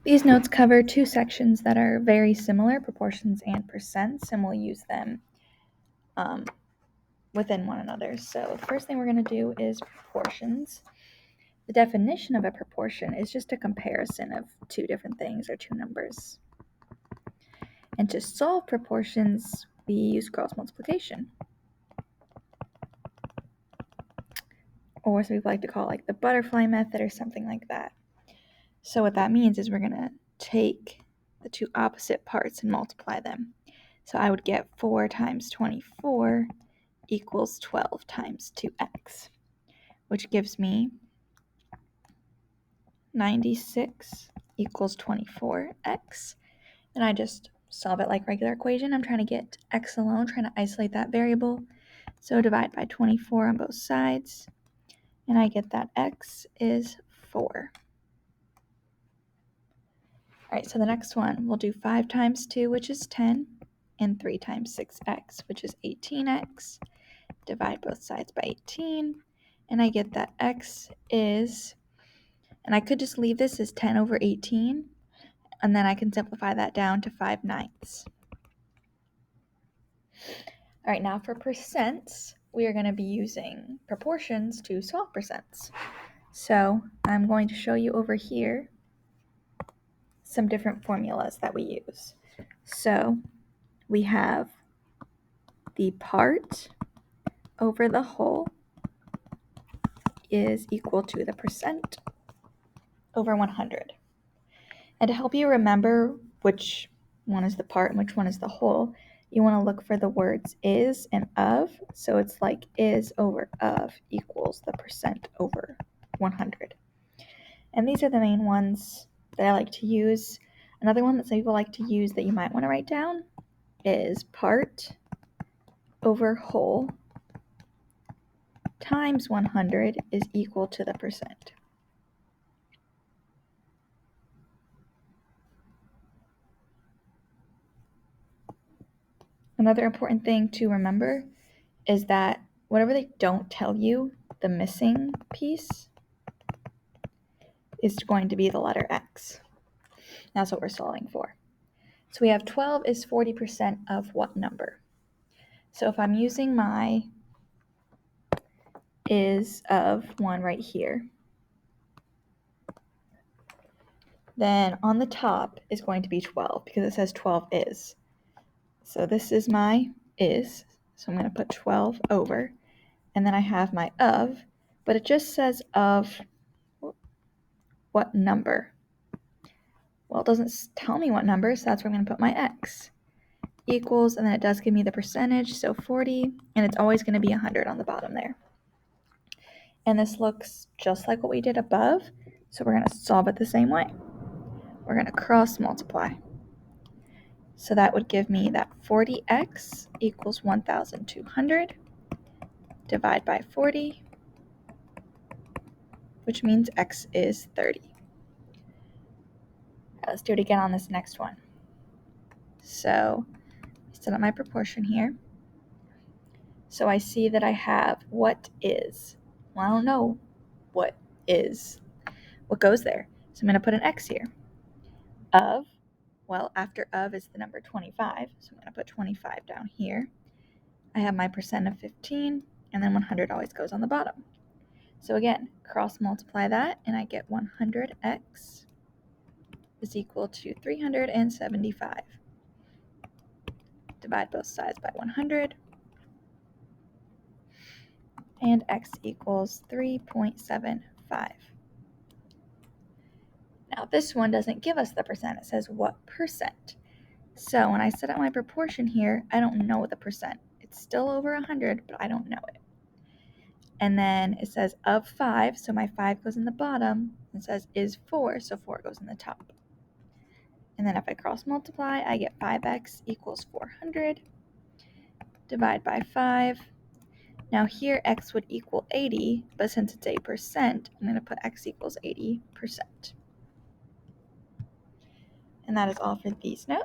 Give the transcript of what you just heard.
These notes cover two sections that are very similar, proportions and percents, and we'll use them within one another. So the first thing we're going to do is proportions. The definition of a proportion is just a comparison of two different things or two numbers. And to solve proportions, we use cross multiplication. Or some people like to call it like the butterfly method or something like that. So what that means is we're going to take the two opposite parts and multiply them. So I would get 4 times 24 equals 12 times 2x, which gives me 96 equals 24x. And I just solve it like regular equation. I'm trying to get x alone, trying to isolate that variable. So divide by 24 on both sides, and I get that x is 4. All right, so the next one, we'll do 5 times 2, which is 10, and 3 times 6x, which is 18x. Divide both sides by 18, and I get that x is, and I could just leave this as 10 over 18, and then I can simplify that down to 5/9. All right, now for percents, we are going to be using proportions to solve percents. So I'm going to show you over here some different formulas that we use. So we have the part over the whole is equal to the percent over 100. And to help you remember which one is the part and which one is the whole, you want to look for the words is and of. So it's like is over of equals the percent over 100. And these are the main ones that I like to use. Another one that some people like to use that you might want to write down is part over whole times 100 is equal to the percent. Another important thing to remember is that whatever they don't tell you, the missing piece is going to be the letter x. That's what we're solving for. So we have 12 is 40% of what number? So if I'm using my is of 1 right here, then on the top is going to be 12 because it says 12 is. So this is my is, so I'm going to put 12 over, and then I have my of, but it just says of what number? Well, it doesn't tell me what number, so that's where I'm going to put my x. Equals, and then it does give me the percentage, so 40, and it's always going to be 100 on the bottom there. And this looks just like what we did above, so we're going to solve it the same way. We're going to cross multiply. So that would give me that 40x equals 1,200. Divide by 40, which means x is 30. Let's do it again on this next one. So I set up my proportion here. So I see that I have what is. Well, I don't know what is, what goes there. So I'm going to put an x here. Of, well, after of is the number 25, so I'm going to put 25 down here. I have my percent of 15, and then 100 always goes on the bottom. So again, cross multiply that, and I get 100x is equal to 375. Divide both sides by 100, and x equals 3.75. Now this one doesn't give us the percent, it says what percent. So when I set up my proportion here, I don't know the percent. It's still over 100, but I don't know it. And then it says of 5, so my 5 goes in the bottom. It says is 4, so 4 goes in the top. And then if I cross multiply, I get 5x equals 400. Divide by 5. Now here x would equal 80, but since it's a percent, I'm going to put x equals 80%. And that is all for these notes.